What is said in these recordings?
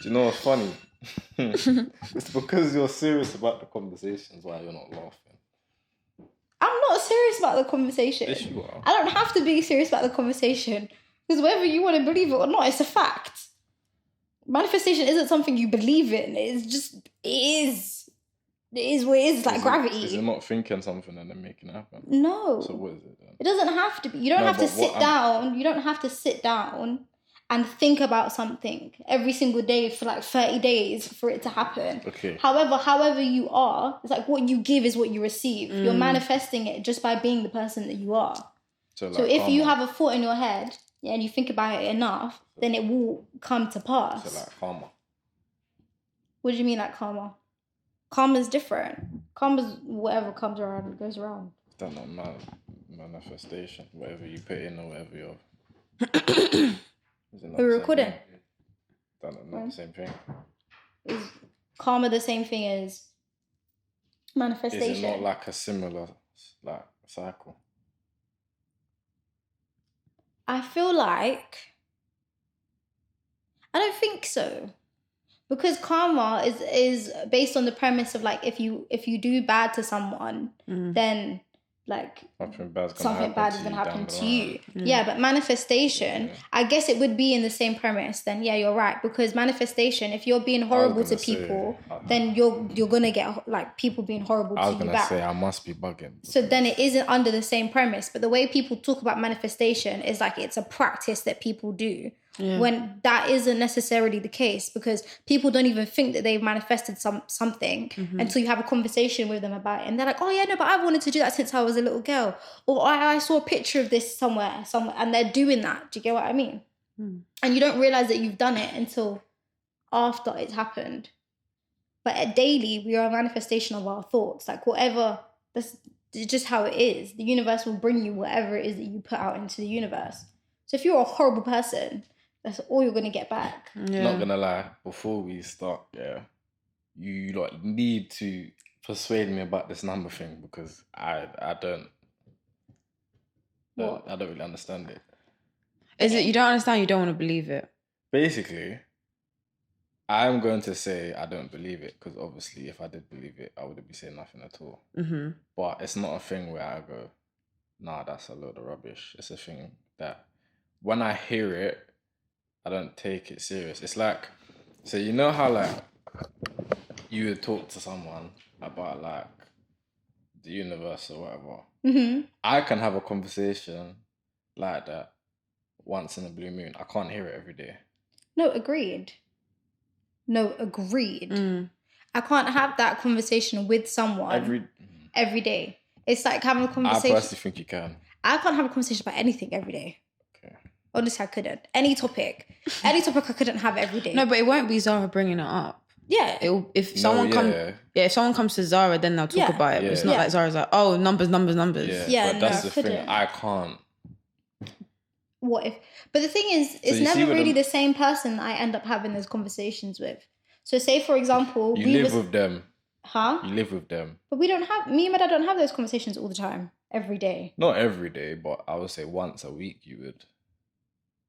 Do you know what's funny? It's because you're serious about the conversations why you're not laughing. I'm not serious about the conversation. Yes, you are. I don't have to be serious about the conversation because whether you want to believe it or not, it's a fact. Manifestation isn't something you believe in. It's just, it is. It is what it is. It's like gravity. Is it not thinking something and then making it happen? No. So what is it then? It doesn't have to be. You don't have to sit down. You don't have to sit down and think about something every single day for like 30 days for it to happen. Okay. However you are, it's like what you give is what you receive. You're manifesting it just by being the person that you are. So if you have a thought in your head, and you think about it enough, then it will come to pass. So like karma. What do you mean like karma? Karma is different. Karma is whatever comes around goes around. That's not manifestation. Whatever you put in or whatever you're... We're recording. That's not the same thing. Is karma the same thing as manifestation? Is it not like a similar like cycle? I feel like... I don't think so. Because karma is based on the premise of like if you do bad to someone, then like something bad is going to happen to you. Yeah, but manifestation, I guess it would be in the same premise. Then yeah, you're right. Because manifestation, if you're being horrible to people, then you're going to get like people being horrible to you back. I was going to say I must be bugging. So then it isn't under the same premise. But the way people talk about manifestation is like it's a practice that people do. Yeah. When that isn't necessarily the case, because people don't even think that they've manifested something until you have a conversation with them about it, and they're like, "Oh yeah, no, but I've wanted to do that since I was a little girl," or I saw a picture of this somewhere, and they're doing that. Do you get what I mean? And you don't realize that you've done it until after it's happened. But daily, we are a manifestation of our thoughts. Like whatever, that's just how it is. The universe will bring you whatever it is that you put out into the universe. So if you're a horrible person, that's all you're going to get back. Yeah. Not going to lie, before we start, you like need to persuade me about this number thing because I don't really understand it. Is it you don't understand, you don't want to believe it? Basically, I'm going to say I don't believe it because obviously if I did believe it, I wouldn't be saying nothing at all. But it's not a thing where I go, nah, that's a load of rubbish. It's a thing that when I hear it, I don't take it serious. It's like, so you know how like you would talk to someone about like the universe or whatever. I can have a conversation like that once in a blue moon. I can't hear it every day. No, agreed. I can't have that conversation with someone every day. It's like having a conversation. I personally think you can. I can't have a conversation about anything every day. Honestly, I couldn't. Any topic I couldn't have every day. No, but it won't be Zara bringing it up. Yeah. If someone comes to Zara, then they'll talk about it. But it's not like Zara's like, oh, numbers. Yeah, but that's the thing. I can't. What if? But the thing is, it's never really the same person I end up having those conversations with. So say, for example... You live with them. Huh? You live with them. But me and my dad don't have those conversations all the time, every day. Not every day, but I would say once a week you would.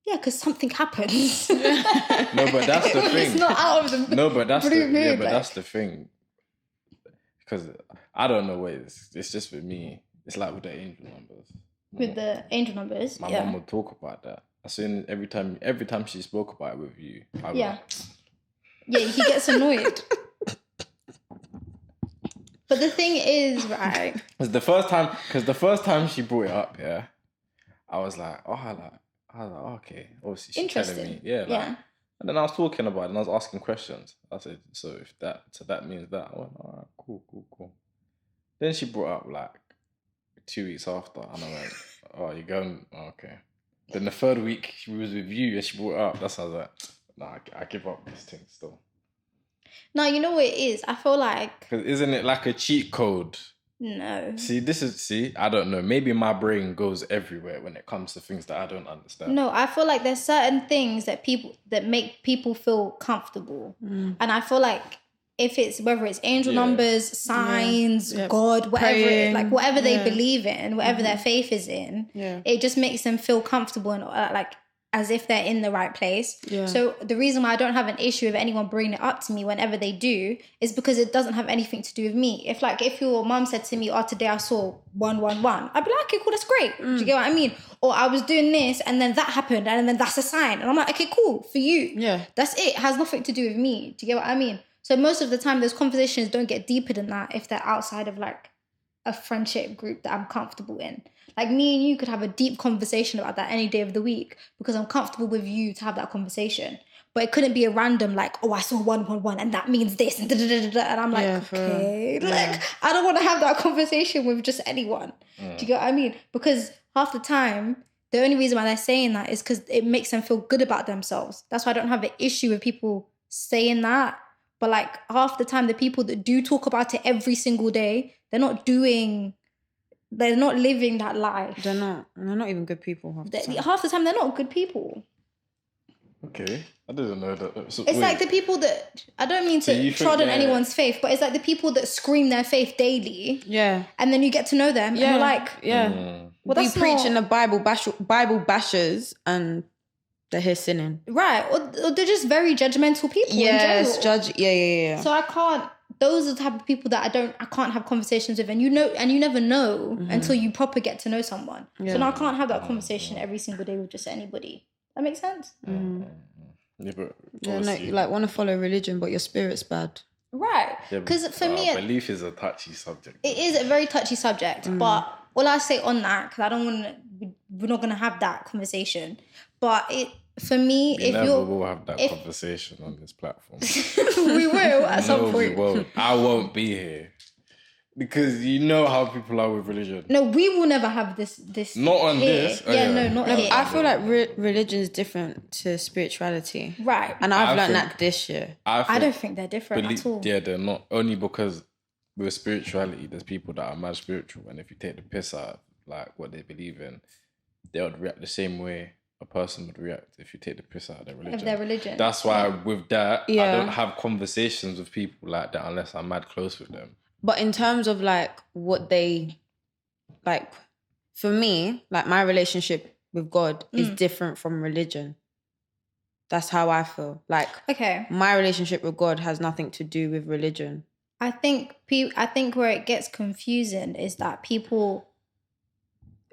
Yeah, because something happens. No, but that's the thing. It's not out of the No, but that's blue moon, but that's the thing. Because I don't know what it's just with me. It's like with the angel numbers. With the angel numbers, my mum would talk about that. As soon every time she spoke about it with you, I would he gets annoyed. But the thing is, right? Because the first time she brought it up, I was like, okay, obviously she's telling me, and then I was talking about it and I was asking questions. I said, so that means that. I went, all right, cool. Then she brought up like 2 weeks after, and I went, oh, you're going, okay. Then the third week she was with you and she brought it up. That's how I was like, nah, I give up this thing still. No, you know what it is? I feel like... Because isn't it like a cheat code? No. I don't know. Maybe my brain goes everywhere when it comes to things that I don't understand. No, I feel like there's certain things that make people feel comfortable. And I feel like whether it's angel numbers, signs, God, whatever, whatever they believe in, whatever their faith is in, it just makes them feel comfortable and as if they're in the right place. Yeah. So the reason why I don't have an issue with anyone bringing it up to me whenever they do is because it doesn't have anything to do with me. If your mom said to me, oh, today I saw 111, I'd be like, okay, cool, that's great. Do you get what I mean? Or I was doing this and then that happened and then that's a sign. And I'm like, okay, cool, for you. Yeah. That's it. It has nothing to do with me. Do you get what I mean? So most of the time, those conversations don't get deeper than that if they're outside of like a friendship group that I'm comfortable in. Like me and you could have a deep conversation about that any day of the week because I'm comfortable with you to have that conversation. But it couldn't be a random like, oh, I saw 111 and that means this and da-da-da-da-da. And I'm like, okay, like I don't want to have that conversation with just anyone. Do you get what I mean? Because half the time, the only reason why they're saying that is because it makes them feel good about themselves. That's why I don't have an issue with people saying that. But like half the time, the people that do talk about it every single day, they're not living that life. They're not even good people half the time. They're not good people. Okay, I didn't know that. So, it's like the people that, I don't mean to trod on anyone's faith, but it's like the people that scream their faith daily. Yeah. And then you get to know them and you're like... Yeah. Well, we preach in the Bible bashers and they're here sinning. Right. Or they're just very judgmental people in general. Yeah. So I can't... Those are the type of people that I can't have conversations with, and you never know until you proper get to know someone. Yeah. So now I can't have that conversation every single day with just anybody. That makes sense? Yeah, but you like want to follow religion, but your spirit's bad. Right. Because for me... belief is a touchy subject. It is a very touchy subject, but all I say on that, because I don't want to... We're not going to have that conversation, but for me, we will have that conversation on this platform. We will at some point. We won't. I won't be here. Because you know how people are with religion. No, we will never have this. Not on here. This. Not here. I feel like religion is different to spirituality. Right. And I've learned that this year. I don't think they're different at all. Yeah, they're not. Only because with spirituality, there's people that are mad spiritual. And if you take the piss out of like what they believe in, they would react the same way a person would react if you take the piss out of their religion. That's why with that, I don't have conversations with people like that unless I'm mad close with them. But in terms of like what they, like for me, like my relationship with God is different from religion. That's how I feel. Like, my relationship with God has nothing to do with religion. I think where it gets confusing is that people,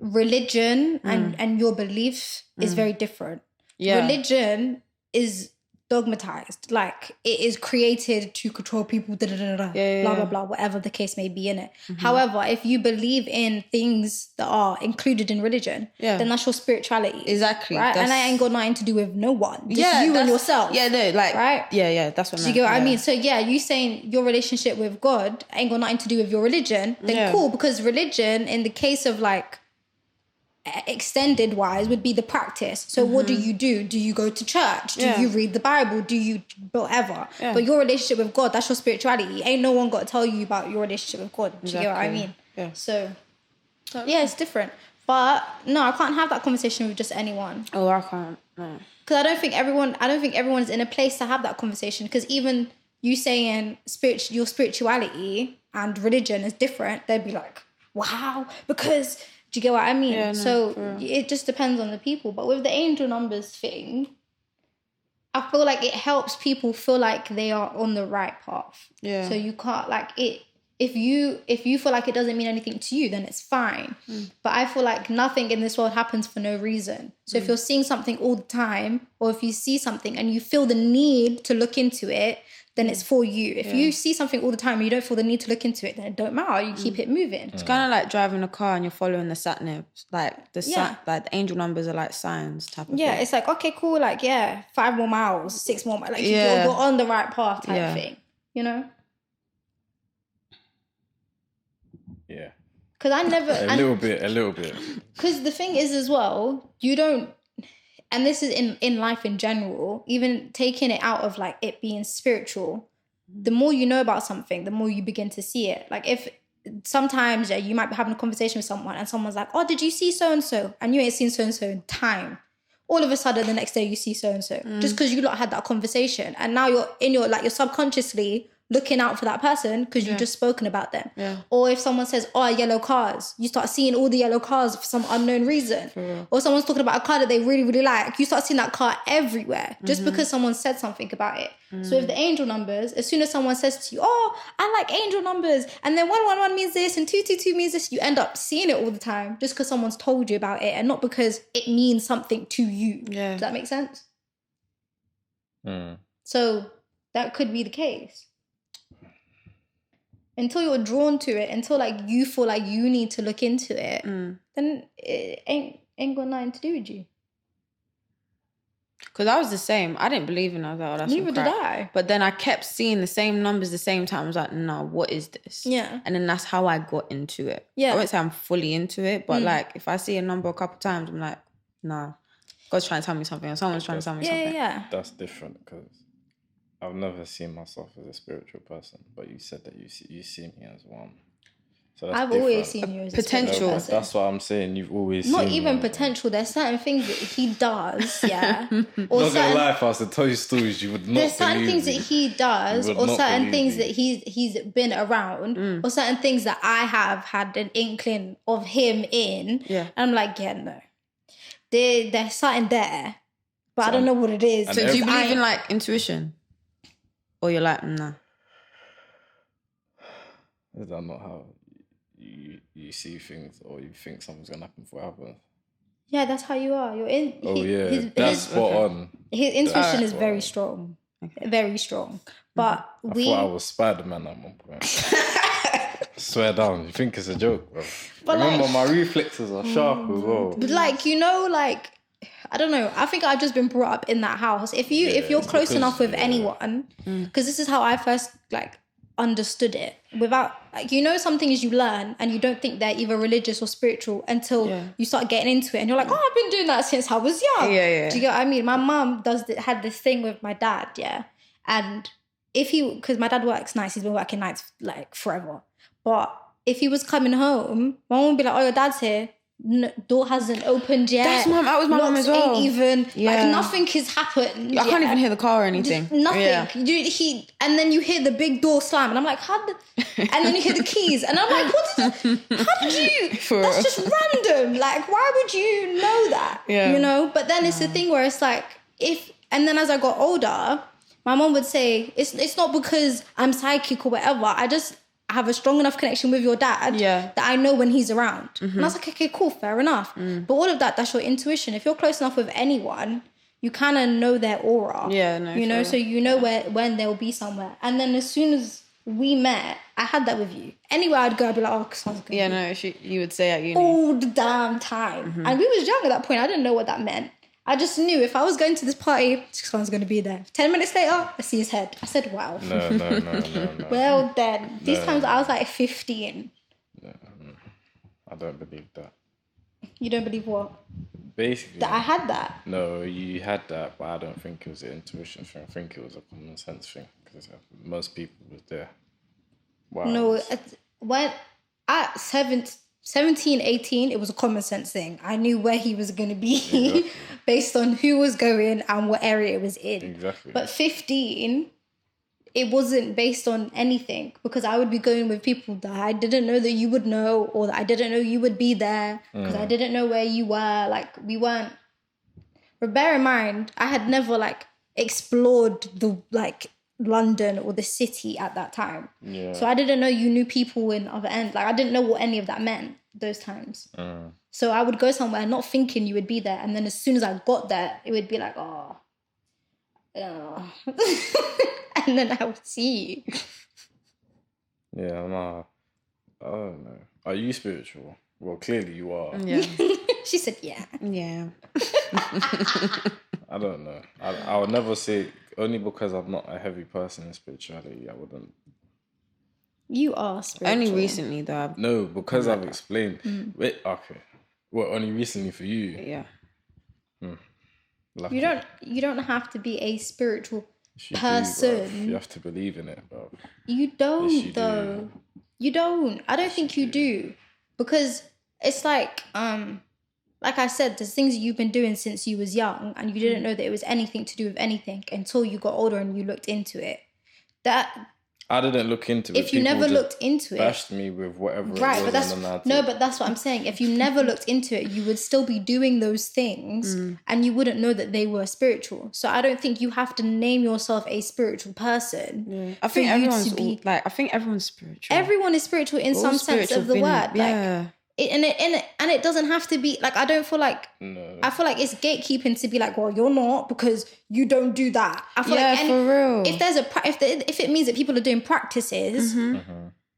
religion and your belief is very different. Yeah. Religion is dogmatized, like it is created to control people, blah blah blah, whatever the case may be in it. However, if you believe in things that are included in religion, then that's your spirituality. Exactly, right? And that ain't got nothing to do with no one, just you and yourself. Yeah, no, like right? Yeah, that's what. Do you get what I mean? So you saying your relationship with God ain't got nothing to do with your religion? Then cool, because religion, in the case of like extended wise, would be the practice. So what do? Do you go to church? Do you read the Bible? Do you whatever? But your relationship with God, that's your spirituality. Ain't no one got to tell you about your relationship with God. Do you get what I mean? Yeah. So it's different. But no, I can't have that conversation with just anyone. Oh, I can't. No. Because I don't think everyone's in a place to have that conversation. Because even you saying your spirituality and religion is different, they'd be like, wow, because... Do you get what I mean? Yeah, no, it just depends on the people. But with the angel numbers thing, I feel like it helps people feel like they are on the right path. Yeah. So you can't like it. If you feel like it doesn't mean anything to you, then it's fine. But I feel like nothing in this world happens for no reason. So if you're seeing something all the time, or if you see something and you feel the need to look into it, then it's for you. If you see something all the time and you don't feel the need to look into it, then it don't matter. You keep it moving. It's kind of like driving a car and you're following the sat nav. Like like the angel numbers are like signs type of thing. It's like, okay, cool. Like, 5 more miles, 6 more miles. Like, you're on the right path type thing. You know? Yeah. Because I never... A little bit. Because the thing is as well, you don't... And this is in life in general, even taking it out of like it being spiritual, the more you know about something, the more you begin to see it. Like if sometimes you might be having a conversation with someone and someone's like, oh, did you see so-and-so? And you ain't seen so-and-so in time. All of a sudden the next day you see so-and-so just because you lot had that conversation. And now you're subconsciously looking out for that person because you've just spoken about them. Or if someone says, oh, yellow cars, you start seeing all the yellow cars for some unknown reason. Or someone's talking about a car that they really, really like, you start seeing that car everywhere just because someone said something about it. So with the angel numbers, as soon as someone says to you, oh, I like angel numbers, and then 111 means this and 222 means this, you end up seeing it all the time just because someone's told you about it and not because it means something to you. Does that make sense? So that could be the case. Until you're drawn to it, until like you feel like you need to look into it, then it ain't got nothing to do with you. Because I was the same. I didn't believe in it. I was like, oh, that's neither did I. But then I kept seeing the same numbers the same time. I was like, no, what is this? Yeah. And then that's how I got into it. Yeah. I won't say I'm fully into it, but like if I see a number a couple times, I'm like, nah, God's trying to tell me something or someone's trying to tell me something. Yeah. That's different because I've never seen myself as a spiritual person, but you said that you see me as one. So that's I've always seen you as a potential. person. That's what I'm saying. You've always not seen even me potential. There's certain things that he does, yeah. Or not gonna lie, if I was to tell you stories, you would not. There's certain things that he does, or certain things that he's been around, or certain things that I have had an inkling of him in. Yeah, and I'm like, yeah, no, there's something there, but I don't know what it is. So do you believe in like intuition, or you're like, nah? Is that not how you see things, or you think something's gonna happen before it happens? Yeah, that's how you are. You're in. That's spot on. His intuition is very strong, very strong. But I thought I was Spider-Man at one point. Swear down, you think it's a joke, bro? But remember, my reflexes are sharp as well. But like, you know, like, I don't know. I think I've just been brought up in that house. If you're close enough with anyone, because this is how I first like understood it. Without like, you know, some things you learn and you don't think they're either religious or spiritual until you start getting into it, and you're like, oh, I've been doing that since I was young. Do you get what I mean? My mum had this thing with my dad, and because my dad works nights, he's been working nights like forever. But if he was coming home, my mum would be like, oh, your dad's here. No, door hasn't opened yet. That was my mum as well. Ain't even like nothing has happened. I can't even hear the car or anything. Just nothing. Dude, and then you hear the big door slam, and I'm like, and then you hear the keys, and I'm like, how did you? That's just random. Like, why would you know that? You know. But then it's the thing where it's like and then as I got older, my mom would say, it's not because I'm psychic or whatever. I just have a strong enough connection with your dad that I know when he's around. And I was like, okay, cool, fair enough. But all of that's your intuition. If you're close enough with anyone, you kind of know their aura. You know, so you know when they'll be somewhere. And then as soon as we met, I had that with you. Anywhere I'd go, I'd be like, oh, sounds good. Yeah, no, you would say at uni. All the damn time. And we was young at that point. I didn't know what that meant. I just knew if I was going to this party, someone's going to be there. 10 minutes later, I see his head. I said, wow. No. Well, then. These times I was like 15. No, I don't believe that. You don't believe what? Basically. That I had that? No, you had that, but I don't think it was an intuition thing. I think it was a common sense thing. Because most people was there. Wow. No, when at 17, 18, it was a common sense thing. I knew where he was going to be based on who was going and what area it was in. Exactly. But 15, it wasn't based on anything because I would be going with people that I didn't know that you would know, or that I didn't know you would be there because I didn't know where you were. Like, we weren't... But bear in mind, I had never, like, explored the, like, London or the city at that time. So I didn't know you knew people in other ends. Like, I didn't know what any of that meant those times. So I would go somewhere not thinking you would be there, and then as soon as I got there, it would be like, oh. And then I would see you. Yeah, no. I don't know. Are you spiritual? Well, clearly you are. Yeah. She said, yeah. Yeah. I don't know. I would never say, only because I'm not a heavy person in spirituality, I wouldn't. You are spiritual. Only recently, though. No, because I've explained. Wait, okay. Well, only recently for you. Yeah. Lucky. You don't have to be a spiritual person. You have to believe in it, bro. You don't, yes, you though. Do. You don't. I don't think you do. Because it's like I said, there's things you've been doing since you was young and you didn't know that it was anything to do with anything until you got older and you looked into it. I didn't look into it. If you never looked into it, bashed me with whatever right, it was but that's but that's what I'm saying. If you never looked into it, you would still be doing those things, and you wouldn't know that they were spiritual. So I don't think you have to name yourself a spiritual person. Yeah. I think everyone's spiritual. Everyone is spiritual in some sense of the word. Yeah. And it doesn't have to be like, I don't feel like I feel like it's gatekeeping to be like, well, you're not because you don't do that. I feel like for real. If there's if it means that people are doing practices,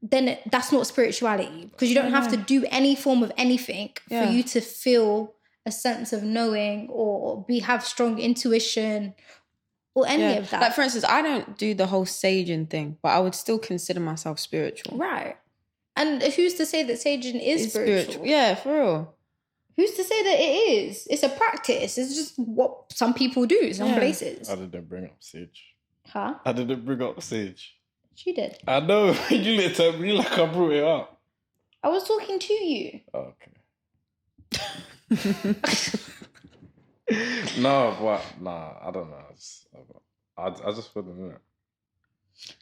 then that's not spirituality, because you don't have to do any form of anything for you to feel a sense of knowing or have strong intuition or any of that. Like, for instance, I don't do the whole saging thing, but I would still consider myself spiritual. Right. And who's to say that saging is spiritual? Yeah, for real. Who's to say that it is? It's a practice. It's just what some people do in some places. I didn't bring up sage. Huh? I didn't bring up sage. She did. I know. You let me like I brought it up. I was talking to you. Oh, okay. No, I don't know. I just wouldn't know.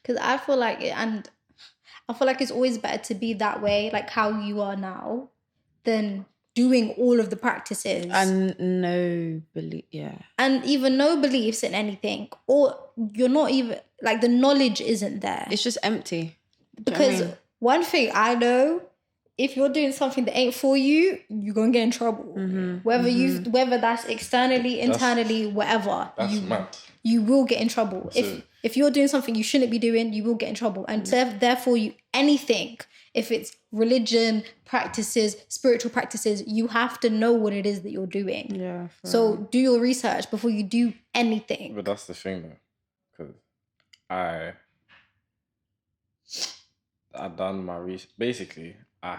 Because I feel like it's always better to be that way, like how you are now, than doing all of the practices. And no belief, And even no beliefs in anything. Or you're not even, like, the knowledge isn't there. It's just empty. Because one thing I know, if you're doing something that ain't for you, you're going to get in trouble. Whether that's externally, internally, whatever. That's mad. You will get in trouble. So, if you're doing something you shouldn't be doing, you will get in trouble. And therefore, anything, if it's religion, practices, spiritual practices, you have to know what it is that you're doing. Yeah. So do your research before you do anything. But that's the thing, though. Because I done my research. Basically, I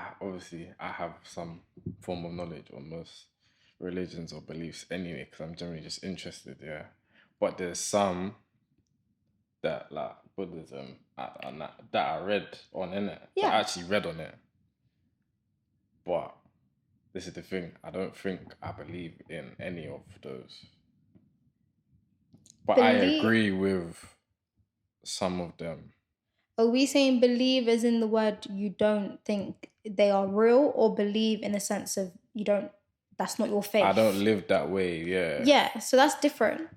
have some form of knowledge on most religions or beliefs anyway, because I'm generally just interested, But there's some that, like Buddhism, that I read on in it. Yeah. I actually read on it. But this is the thing. I don't think I believe in any of those. But I agree with some of them. Are we saying believe as in the word you don't think they are real, or believe in the sense of that's not your faith? I don't live that way, Yeah, so that's different.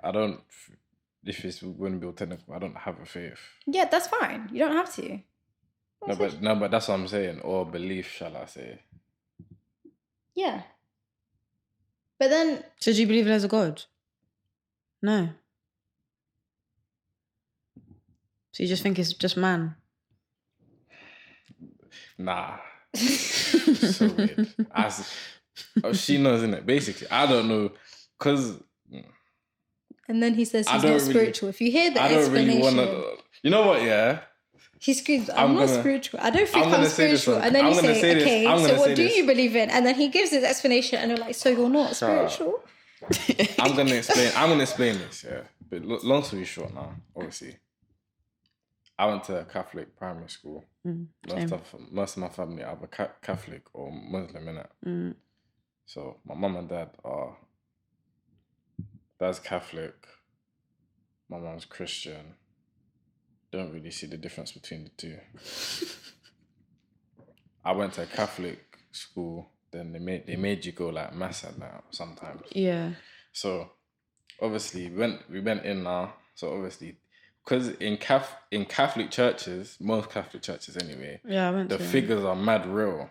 If it wouldn't be technical, I don't have a faith. Yeah, that's fine. You don't have to. But that's what I'm saying. Or belief, shall I say. Yeah. But then... So do you believe there's a God? No. So you just think it's just man? Nah. So weird. She knows, innit? Basically, I don't know. Because... And then he says he's not spiritual. If you hear the explanation... You know what, He screams, I'm not spiritual. I don't think I'm spiritual. And then you say, okay, so what do you believe in? And then he gives his explanation and you're like, so you're not spiritual? I'm going to explain this, But long story short now, obviously. I went to a Catholic primary school. Most of my family are either Catholic or Muslim, innit? So my mum and dad are... Dad's Catholic. My mum's Christian. Don't really see the difference between the two. I went to a Catholic school. Then they made you go like mass at night sometimes. Yeah. So obviously we went in now. So obviously, because in Catholic churches, most Catholic churches anyway, the figures are mad real.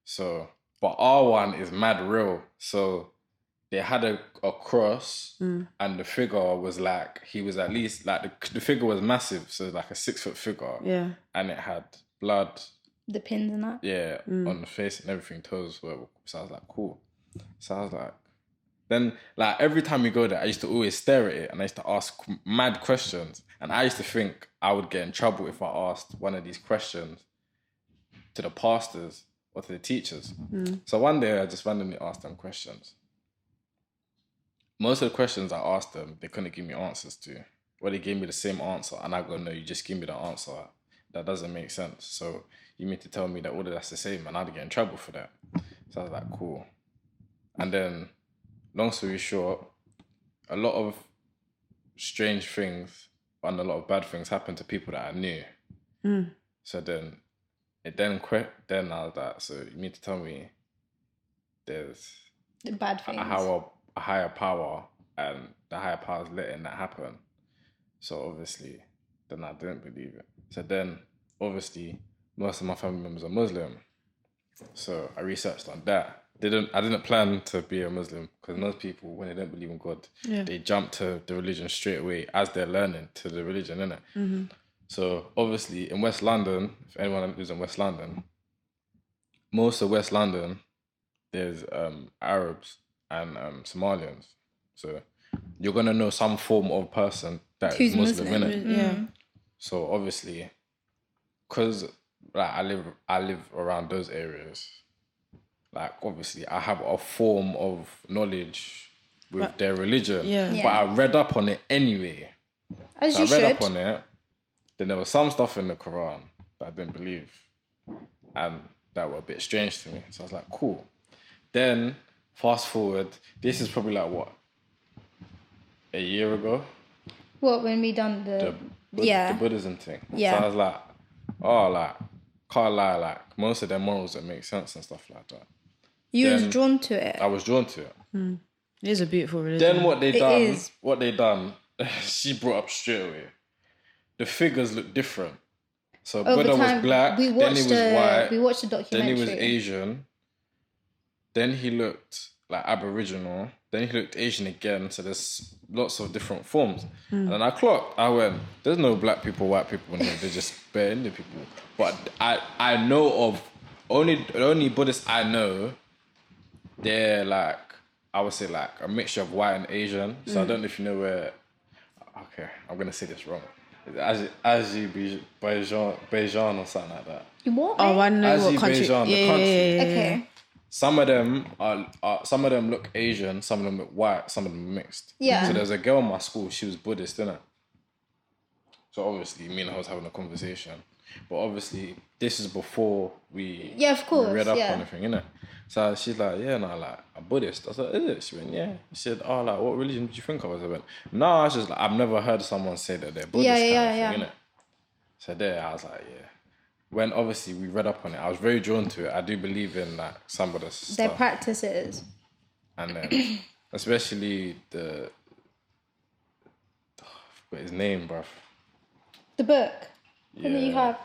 So, but our one is mad real. So they had a cross, and the figure was like, he was at least like the figure was massive, so like a 6 foot figure, and it had blood, the pins and that, on the face and everything, toes were. So I was like, cool. So I was like, then like every time we go there, I used to always stare at it and I used to ask mad questions, and I used to think I would get in trouble if I asked one of these questions to the pastors or to the teachers. So one day I just randomly asked them questions. Most of the questions I asked them, they couldn't give me answers to. Or they gave me the same answer, and I go, no, you just give me the answer. That doesn't make sense. So you mean to tell me that all of that's the same, and I'd get in trouble for that. So I was like, cool. And then, long story short, a lot of strange things and a lot of bad things happened to people that I knew. So then I was like, so you mean to tell me there's The bad things. a higher power, and the higher power's letting that happen. So obviously, then I didn't believe it. So then, obviously, most of my family members are Muslim. So I researched on that. I didn't plan to be a Muslim, because most people, when they don't believe in God, they jump to the religion straight away as they're learning to the religion, innit? Mm-hmm. So obviously, in West London, if anyone lives in West London, most of West London, there's Arabs and Somalians. So you're gonna know some form of person that is Muslim, innit? Yeah. So obviously, because like I live around those areas, like obviously I have a form of knowledge with their religion, but I read up on it anyway. As you should. I read up on it. Then there was some stuff in the Quran that I didn't believe, and that were a bit strange to me. So I was like, cool. Then fast forward, this is probably like what, a year ago? What, when we done the Buddhism thing? Yeah. So I was like, oh, like, can't lie, like most of their morals that make sense and stuff like that. You was drawn to it. I was drawn to it. It is a beautiful religion. Then what they done, she brought up straight away. The figures look different. So Buddha was black, then he was white, we watched the documentary. then he was Asian, then he looked like Aboriginal, then he looked Asian again, so there's lots of different forms. And then I went, there's no black people, white people in here, they're just bare Indian people. But I know of, the only Buddhists I know, they're like, I would say like a mixture of white and Asian. So I don't know if you know where, okay, I'm going to say this wrong. Azerbaijan or something like that. What? Oh, I know what country. Azerbaijan, the country. Okay. Some of them some of them look Asian, some of them look white, some of them are mixed. Yeah. So there's a girl in my school, she was Buddhist, innit? So obviously, me and her was having a conversation. But obviously, this is before we of course, read up on anything, innit? So she's like, yeah, no, like, a Buddhist. I was like, is it? She went, yeah. She said, oh, like, what religion did you think I was? I went, no, I was just like, I've never heard someone say that they're Buddhist kind of thing, innit? So there, I was like, yeah. When obviously we read up on it, I was very drawn to it. I do believe in like some of the stuff. Their practices. And then, especially what's his name, bruv? The book. Yeah. That you have.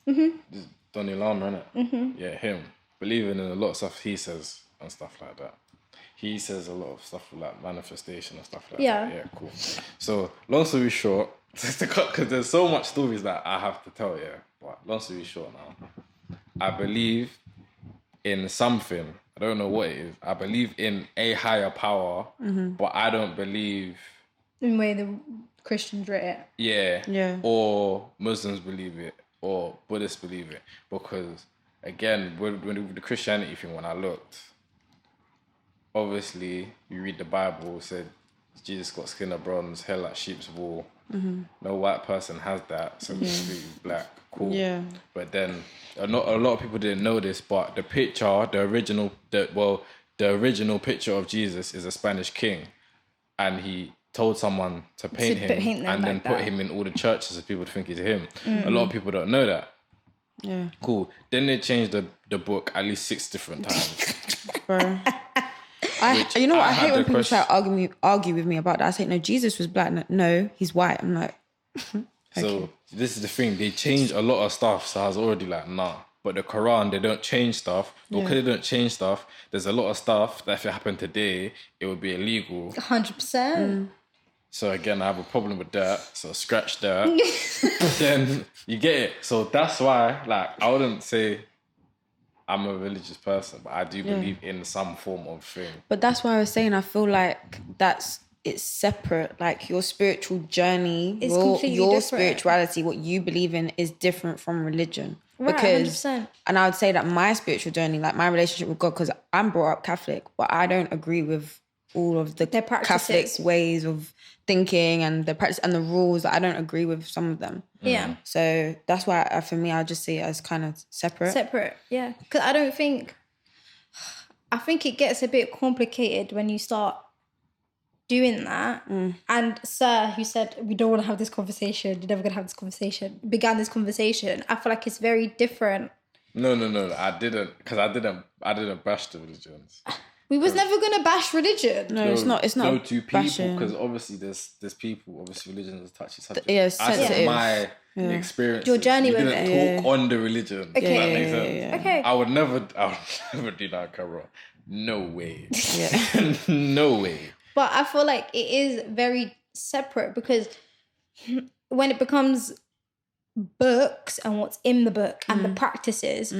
Mm-hmm. Donny Lama, innit? Mm-hmm. Yeah, him. Believing in a lot of stuff he says and stuff like that. He says a lot of stuff like manifestation and stuff like that. Yeah, cool. So, long story short, because there's so much stories that I have to tell, yeah. But long story short now, I believe in something. I don't know what it is. I believe in a higher power, but I don't believe... in the way the Christians wrote it. Yeah. Or Muslims believe it, or Buddhists believe it. Because, again, with the Christianity thing, when I looked, obviously, you read the Bible, it said Jesus got skin of bronze, hair like sheep's wool. Mm-hmm. No white person has that, so we're completely black. Cool. Yeah. But then, a lot of people didn't know this, but the original picture of Jesus is a Spanish king. And he told someone to paint him and then put him in all the churches so people think he's him. Mm-hmm. A lot of people don't know that. Yeah. Cool. Then they changed the book at least 6 different times. Bro. You know what? I hate when people try to argue with me about that. I say, no, Jesus was black. No, he's white. I'm like, okay. So this is the thing. They change a lot of stuff. So I was already like, nah. But the Quran, they don't change stuff. Because they don't change stuff, there's a lot of stuff that if it happened today, it would be illegal. 100%. So again, I have a problem with that. So scratch that. Then you get it. So that's why, like, I wouldn't say I'm a religious person, but I do believe in some form of thing. But that's why I was saying, I feel like it's separate. Like your spiritual journey, your spirituality, what you believe in is different from religion. Right, because, 100%. And I would say that my spiritual journey, like my relationship with God, because I'm brought up Catholic, but I don't agree with all of the Catholic ways of thinking and the practice and the rules. I don't agree with some of them. Yeah. So that's why for me, I just see it as kind of separate. Separate, yeah. Because I think it gets a bit complicated when you start doing that. And Sir, who said, we don't want to have this conversation, you're never going to have this conversation, began this conversation. I feel like it's very different. No, I didn't, because I didn't bash the religions. We was never going to bash religion. No, it's not No, to people, bashing. because obviously there's people, obviously religion is a touchy subject. Yeah, I said my experience. Your journey with it. Didn't talk on the religion. Okay. If that makes sense. Yeah. Okay. I would never do that, Carol. No way. Yeah. No way. But I feel like it is very separate, because when it becomes books and what's in the book and the practices,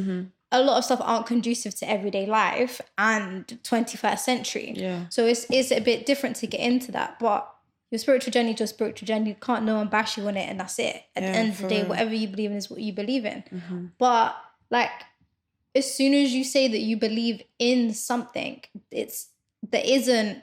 a lot of stuff aren't conducive to everyday life and 21st century. Yeah. So it's a bit different to get into that. But your spiritual journey is your spiritual journey. You can't no one bash you on it, and that's it. At the end of the day, whatever you believe in is what you believe in. But like, as soon as you say that you believe in something, there isn't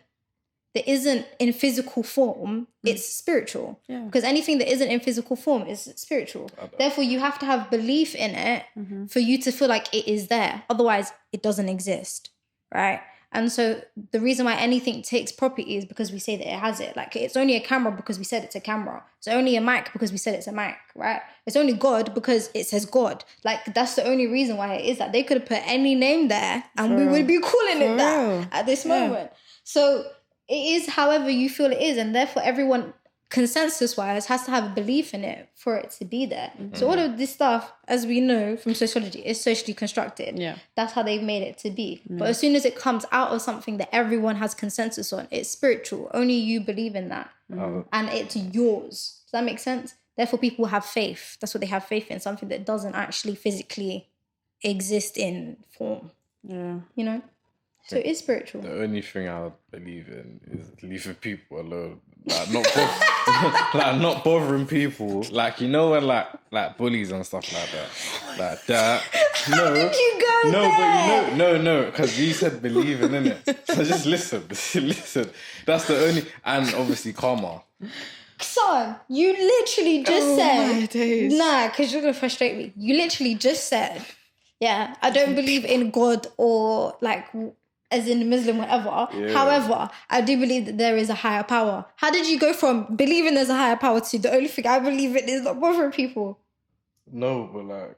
in physical form, it's spiritual. Yeah. Because anything that isn't in physical form is spiritual. Therefore, you have to have belief in it for you to feel like it is there. Otherwise, it doesn't exist, right? And so the reason why anything takes property is because we say that it has it. Like, it's only a camera because we said it's a camera. It's only a mic because we said it's a mic, right? It's only God because it says God. Like, that's the only reason why it is that. They could have put any name there and we would be calling it that at this moment. So it is however you feel it is, and therefore everyone, consensus-wise, has to have a belief in it for it to be there. So all of this stuff, as we know from sociology, is socially constructed. Yeah. That's how they've made it to be. But as soon as it comes out of something that everyone has consensus on, it's spiritual. Only you believe in that. And it's yours. Does that make sense? Therefore, people have faith. That's what they have faith in, something that doesn't actually physically exist in form. Yeah. You know? So it is spiritual. The only thing I believe in is leaving people alone. Like, not bothering people. Like, you know, when like bullies and stuff like that. Like that. How did you go there? But no, because you said believing in it. So just listen. That's the only, and obviously karma. Son, you literally just said, nah, because you're going to frustrate me. You literally just said, yeah, I don't believe in God or like, as in Muslim, whatever. Yeah. However, I do believe that there is a higher power. How did you go from believing there's a higher power to the only thing I believe in is not bothering people? No, but like,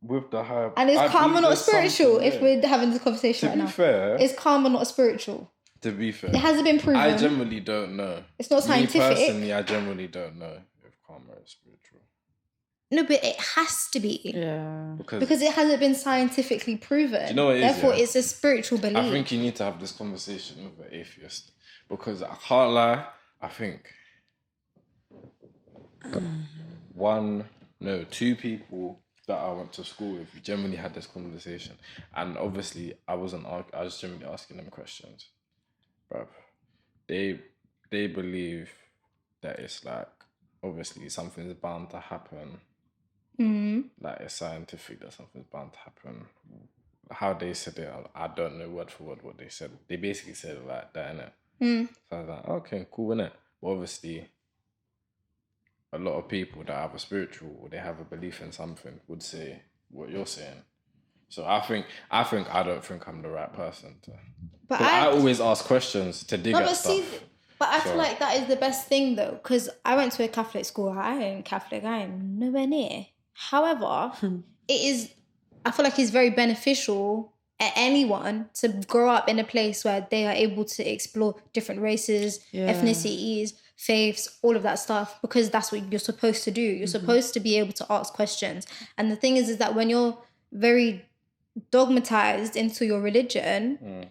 with the higher power. And is karma not spiritual if we're having this conversation right now? To be fair. Is karma not spiritual? To be fair. It hasn't been proven. I generally don't know. It's not scientific. Me personally, I generally don't know if karma is spiritual. No, but it has to be. Yeah. Because it hasn't been scientifically proven. Do you know what it is? Therefore, it's a spiritual belief. I think you need to have this conversation with an atheist. Because I can't lie, I think two people that I went to school with, we generally had this conversation. And obviously, I was generally asking them questions. Bruv, they believe that it's like, obviously, something's bound to happen. Like, it's scientific that something's bound to happen. How they said it, I don't know word for word what they said. They basically said it like that, innit? So I was like, okay, cool, innit? But obviously, a lot of people that have a spiritual or they have a belief in something would say what you're saying. So I don't think I'm the right person to. But I always ask questions to dig at stuff. But I feel like that is the best thing though, because I went to a Catholic school. I ain't Catholic. I am nowhere near. However, I feel like it's very beneficial at anyone to grow up in a place where they are able to explore different races, ethnicities, faiths, all of that stuff, because that's what you're supposed to do. You're supposed to be able to ask questions. And the thing is that when you're very dogmatized into your religion,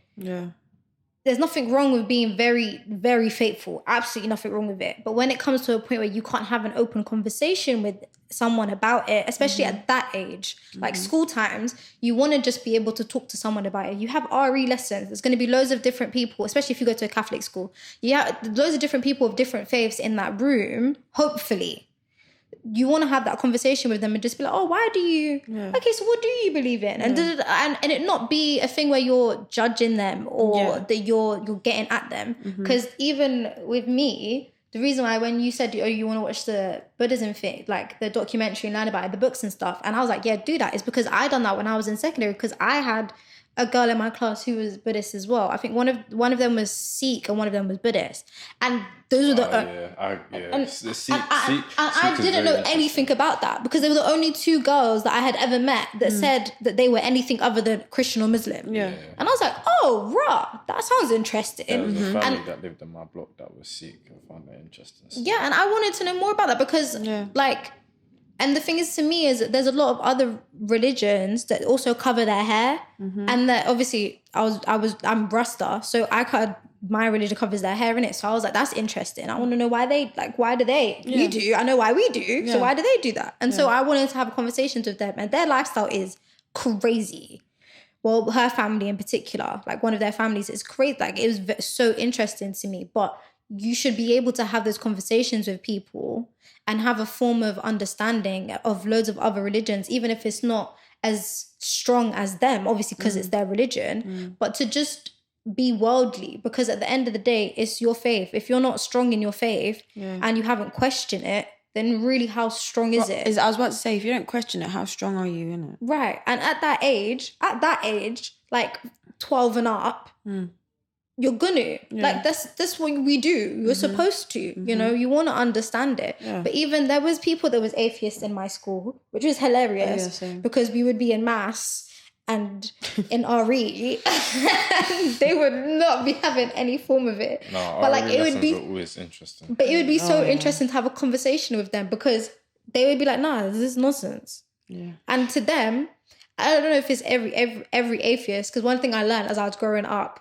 there's nothing wrong with being very, very faithful. Absolutely nothing wrong with it. But when it comes to a point where you can't have an open conversation with someone about it, especially at that age, like school times, you want to just be able to talk to someone about it. You have RE lessons. There's going to be loads of different people, especially if you go to a Catholic school. You have loads of different people of different faiths in that room, hopefully. You want to have that conversation with them and just be like, oh, why do you... Okay, so what do you believe in? And it not be a thing where you're judging them or that you're getting at them. Because even with me, the reason why when you said, oh, you want to watch the Buddhism thing, like the documentary and learn about it, the books and stuff, and I was like, yeah, do that, is because I done that when I was in secondary, because I had a girl in my class who was Buddhist as well. I think one of them was Sikh and one of them was Buddhist, and those are the I didn't know anything about that because they were the only two girls that I had ever met that said that they were anything other than Christian or Muslim. Yeah. And I was like, oh, rah, that sounds interesting. There was a family that lived in my block that was Sikh. I found that interesting. Yeah, and I wanted to know more about that because and the thing is, to me, is that there's a lot of other religions that also cover their hair, and that obviously I'm Rasta, so my religion covers their hair in it. So I was like, that's interesting. I want to know why do they? You do. I know why we do. So why do they do that? And so I wanted to have conversations with them, and their lifestyle is crazy. Well, her family in particular, like one of their families is crazy. Like it was so interesting to me, but you should be able to have those conversations with people and have a form of understanding of loads of other religions, even if it's not as strong as them, obviously because it's their religion, but to just be worldly, because at the end of the day, it's your faith. If you're not strong in your faith and you haven't questioned it, then really how strong is it? I was about to say, if you don't question it, how strong are you in it? Right. And at that age, like 12 and up, you're gonna like that's what we do. You're supposed to, you know, you want to understand it. But even there was atheists in my school, which was hilarious because we would be in mass and in RE and they would not be having any form of it. No, but like it would be always interesting. But it would be so interesting to have a conversation with them because they would be like, nah, this is nonsense. Yeah. And to them, I don't know if it's every atheist, because one thing I learned as I was growing up,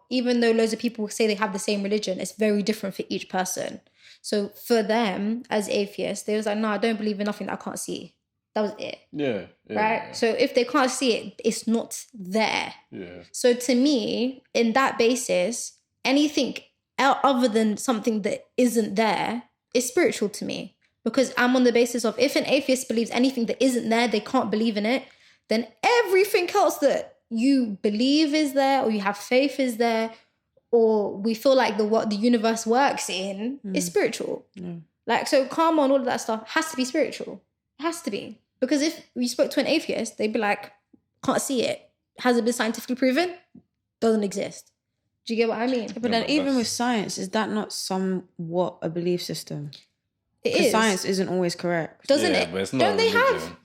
even though loads of people say they have the same religion, it's very different for each person. So for them as atheists, they was like, no, I don't believe in nothing that I can't see. That was it. Yeah. Right? Yeah. So if they can't see it, it's not there. Yeah. So to me, in that basis, anything other than something that isn't there is spiritual to me. Because I'm on the basis of, if an atheist believes anything that isn't there, they can't believe in it, then everything else that you believe is there, or you have faith is there, or we feel like what the universe works in is spiritual. Like, so karma and all of that stuff has to be spiritual. It has to be. Because if we spoke to an atheist, they'd be like, can't see it. Has it been scientifically proven? Doesn't exist. Do you get what I mean? But then even with science, is that not somewhat a belief system? It is. Science isn't always correct. Doesn't it? But it's not don't they religion. have...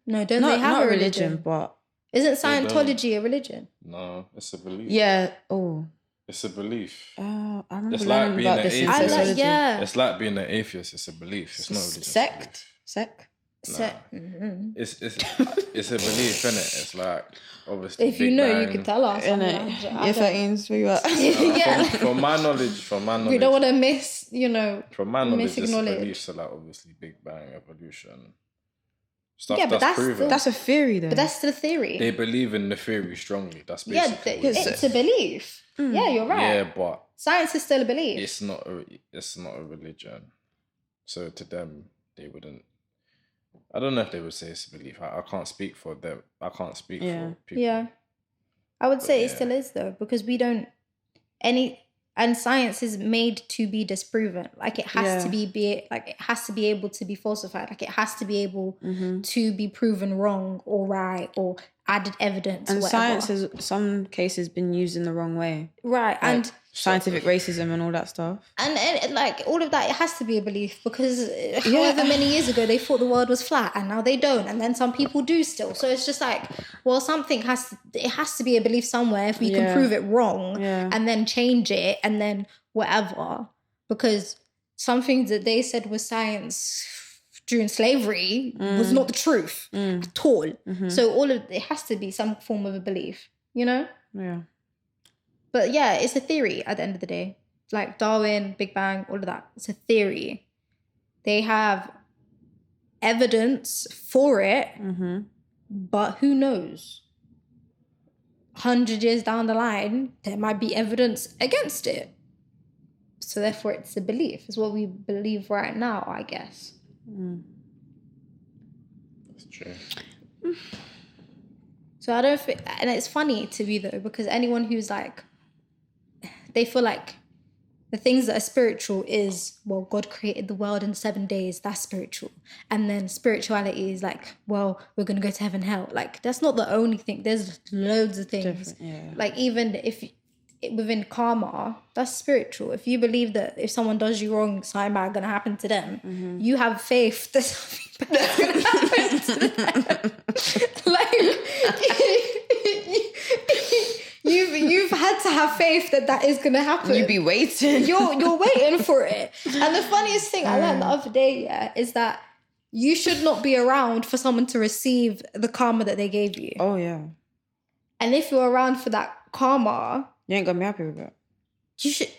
No, don't they have not a religion? But... Isn't Scientology a religion? No, it's a belief. Yeah. Oh. It's a belief. I remember it's like being about an this. atheist. Yeah. It's like being an atheist. It's a belief. It's not a religion. Sect? Nah. It's a belief, innit? It's like, obviously, if you know, you can tell us. If it means we were. From my knowledge, we don't want to miss, from my knowledge, it's beliefs. So like, obviously, Big Bang, evolution, stuff but that's proven. That's a theory, though. But that's the theory. They believe in the theory strongly. That's basically it's a belief. Yeah, you're right. Yeah, but science is still a belief. It's not a religion. So to them, they wouldn't. I don't know if they would say it's a belief. I can't speak for them. I can't speak for people. Yeah. I would say it still is, though, because we don't... And science is made to be disproven. Like, it has to it has to be able to be falsified. Like, it has to be able to be proven wrong or right or added evidence and or whatever. Science has, some cases, been used in the wrong way. Right, like, and... scientific racism and all that stuff. And like, all of that, it has to be a belief because however many years ago they thought the world was flat and now they don't. And then some people do still. So it's just like, well, it has to be a belief somewhere if we can prove it wrong and then change it and then whatever. Because some things that they said was science during slavery was not the truth at all. So it has to be some form of a belief, Yeah. But yeah, it's a theory at the end of the day. Like Darwin, Big Bang, all of that. It's a theory. They have evidence for it, but who knows? 100 years down the line, there might be evidence against it. So therefore, it's a belief. It's what we believe right now, I guess. That's true. So I don't think... And it's funny to me, though, because anyone who's like... They feel like The things that are spiritual is, well, God created the world in 7 days. That's spiritual. And then spirituality is like, well, we're going to go to heaven, hell. Like, that's not the only thing. There's loads of things. Like, even if within karma, that's spiritual. If you believe that if someone does you wrong, something bad going to happen to them, you have faith that something bad is going to happen to them. Like, You've had to have faith that is going to happen. You be waiting. You're waiting for it. And the funniest thing I learned the other day, is that you should not be around for someone to receive the karma that they gave you. Oh, yeah. And if you're around for that karma... You ain't going to be happy with it. You should...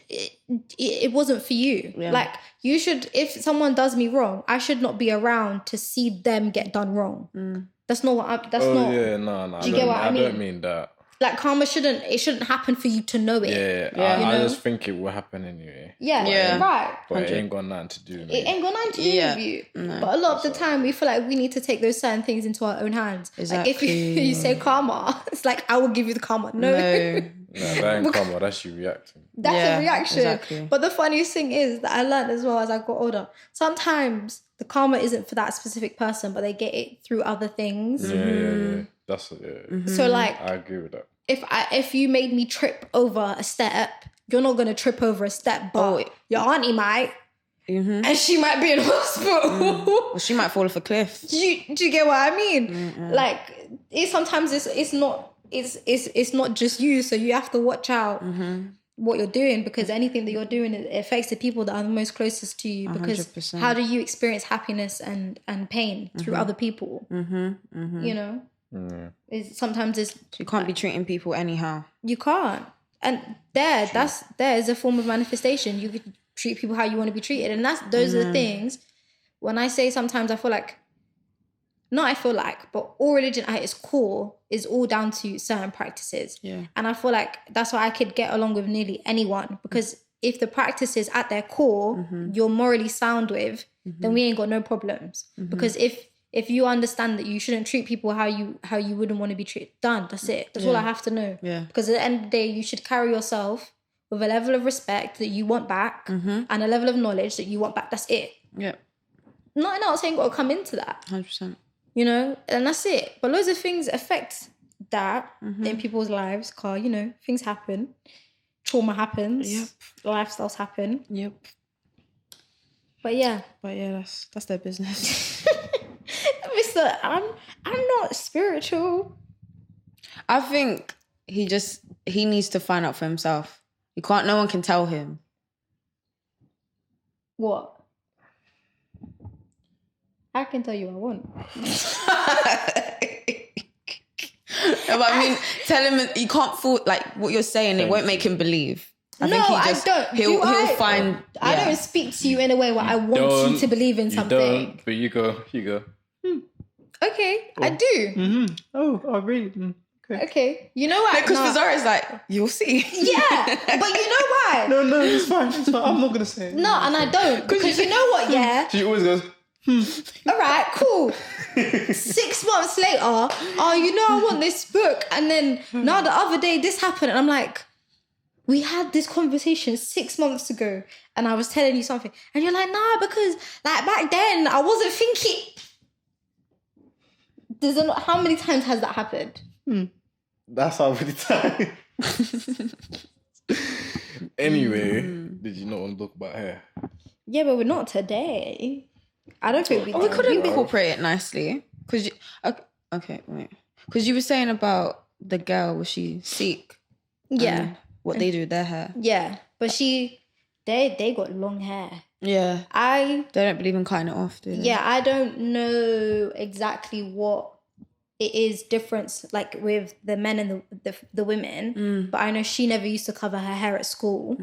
It wasn't for you. Yeah. Like, you should... If someone does me wrong, I should not be around to see them get done wrong. That's not what I... That's not... yeah, no. Do you get what I mean? I don't mean that. Like, karma shouldn't happen for you to know it. Yeah. I just think it will happen anyway. Yeah. Right. But it ain't got nothing to do with it. Ain't got nothing to do with you. No, but a lot of the time, we feel like we need to take those certain things into our own hands. Exactly. Like, if you say karma, it's like, I will give you the karma. No. That ain't karma. That's you reacting. That's a reaction. Exactly. But the funniest thing is that I learned as well as I got older, sometimes the karma isn't for that specific person, but they get it through other things. Yeah. That's So, like, I agree with that. If you made me trip over a step, you're not going to trip over a step, but your auntie might. And she might be in hospital. Well, she might fall off a cliff. Do you get what I mean? Like, sometimes it's not just you, so you have to watch out what you're doing, because anything that you're doing, it affects the people that are the most closest to you. Because 100%. How do you experience happiness and pain through other people? You know? Sometimes you can't be treating people anyhow. You can't. And there is a form of manifestation. You could treat people how you want to be treated. And those are the things. When I say sometimes I feel like, but all religion at its core is all down to certain practices. Yeah. And I feel like that's why I could get along with nearly anyone, because if the practices at their core you're morally sound with, then we ain't got no problems. Because if you understand that you shouldn't treat people how you wouldn't want to be treated, done. That's it. That's all I have to know. Yeah. Because at the end of the day, you should carry yourself with a level of respect that you want back and a level of knowledge that you want back. That's it. Yeah. Nothing else ain't got to come into that. 100%. You know, and that's it. But loads of things affect that in people's lives. Because, you know, things happen. Trauma happens. Yep. Lifestyles happen. Yep. But yeah, that's their business. Mister, I'm not spiritual. I think he needs to find out for himself. No one can tell him. What? I can tell you I want. But I mean, tell him you can't fool, like what you're saying, it won't make him believe. I don't. He'll find. I don't speak to you in a way where I want you to believe in something. You don't, but you go. Okay, I do. Oh, really? Okay. You know what? Because Fazara is like, you'll see. Yeah, but you know why? No, it's fine. I'm not gonna say it. No, and I don't, because you know what? Yeah. She always goes. All right, cool. 6 months later, you know I want this book, and then now the other day this happened, and I'm like, we had this conversation 6 months ago, and I was telling you something, and you're like, nah, because like back then I wasn't thinking. How many times has that happened? That's how many times. Anyway, did you not want to talk about hair? Yeah, but we're not today. I don't think we could incorporate it nicely. Because okay, wait. Because you were saying about the girl, was she Sikh? Yeah. What they do with their hair. Yeah, but they got long hair. Yeah. They don't believe in cutting it off, do they? Yeah, I don't know exactly what it is difference like with the men and the women, but I know she never used to cover her hair at school.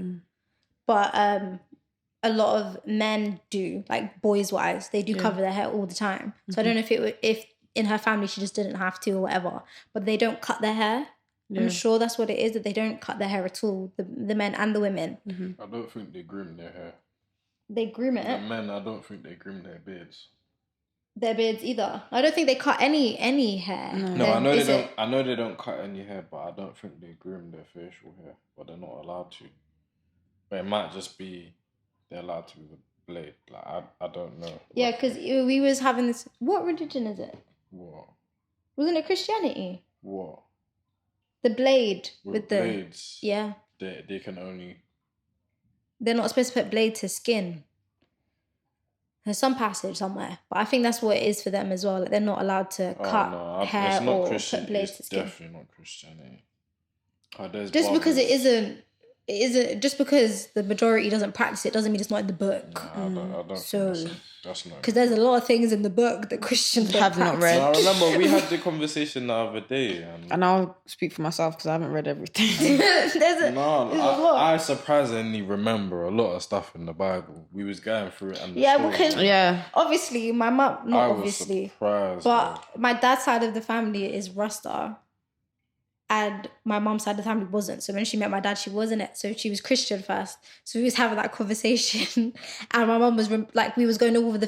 But a lot of men do, like boys wise, they do cover their hair all the time. So I don't know if in her family she just didn't have to or whatever, but they don't cut their hair. I'm sure that's what it is, that they don't cut their hair at all, the men and the women. I don't think they groom their hair. They groom it? The men, I don't think they groom their beards. Their beards either. I don't think they cut any hair. No, I know they don't. I know they don't cut any hair, but I don't think they groom their facial hair. But they're not allowed to. But it might just be they're allowed to with a blade. Like, I don't know. Yeah, because we was having this... What religion is it? What? Wasn't it Christianity? What? The blade with the... blades. Yeah. They can only... They're not supposed to put blade to skin. There's some passage somewhere, but I think that's what it is for them as well. Like, they're not allowed to cut hair or put blade to skin. It's definitely not Christianity. Just because it isn't just because the majority doesn't practice it doesn't mean it's not in the book. No, I don't so, think that's not. Because there's a lot of things in the book that Christians have not read. No, I remember we had the conversation the other day, and I'll speak for myself because I haven't read everything. I surprisingly remember a lot of stuff in the Bible. We was going through it, and because obviously my mum, not obviously, surprised, but my dad's side of the family is Rasta. And my mom's side of the family wasn't. So when she met my dad, she wasn't it. So she was Christian first. So we was having that conversation. And my mom was we was going over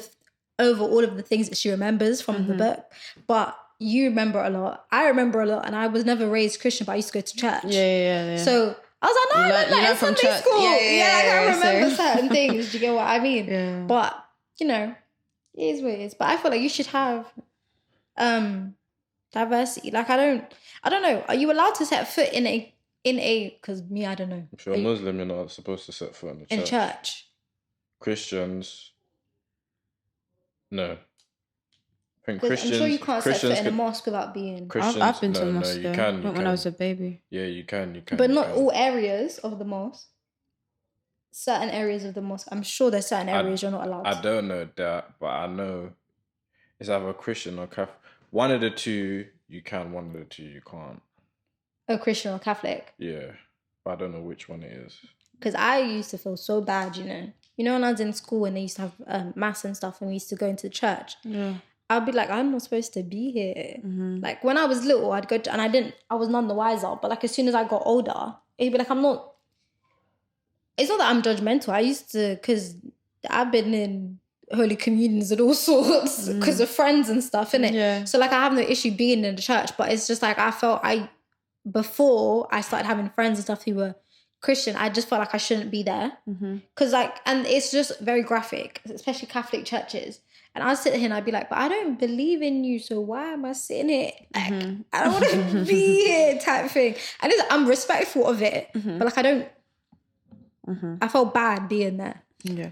all of the things that she remembers from the book. But you remember a lot. I remember a lot. And I was never raised Christian, but I used to go to church. Yeah. So I was like, no, I remember that in Sunday school. I remember certain things. Do you get what I mean? Yeah. But, it is what it is. But I feel like you should have diversity. Like, I don't know. Are you allowed to set foot in a? Because me, I don't know. If you're a Muslim, you're not supposed to set foot in the church. In church. Christians, no. I think Christians. I'm sure you can't set foot in a mosque without being. I've been to a mosque. No, you can. When I was a baby. Yeah, you can. But not all areas of the mosque. Certain areas of the mosque. I'm sure there's certain areas you're not allowed. I don't know that, but I know it's either Christian or Catholic. One of the two you can, one of the two you can't. Oh, Christian or Catholic? Yeah, but I don't know which one it is. Because I used to feel so bad, when I was in school and they used to have mass and stuff and we used to go into the church. Yeah. I'd be like, I'm not supposed to be here. Mm-hmm. Like, when I was little, I'd go to, and I was none the wiser, but like, as soon as I got older, it'd be like, it's not that I'm judgmental. I used to, because I've been in Holy Communions and all sorts because of friends and stuff, innit? Yeah. So like, I have no issue being in the church, but it's just like, before I started having friends and stuff who were Christian, I just felt like I shouldn't be there. Because and it's just very graphic, especially Catholic churches. And I'd sit here and I'd be like, but I don't believe in you, so why am I sitting here? Like, I don't want to be here type thing. And I'm respectful of it, but like, I don't, I felt bad being there. Yeah.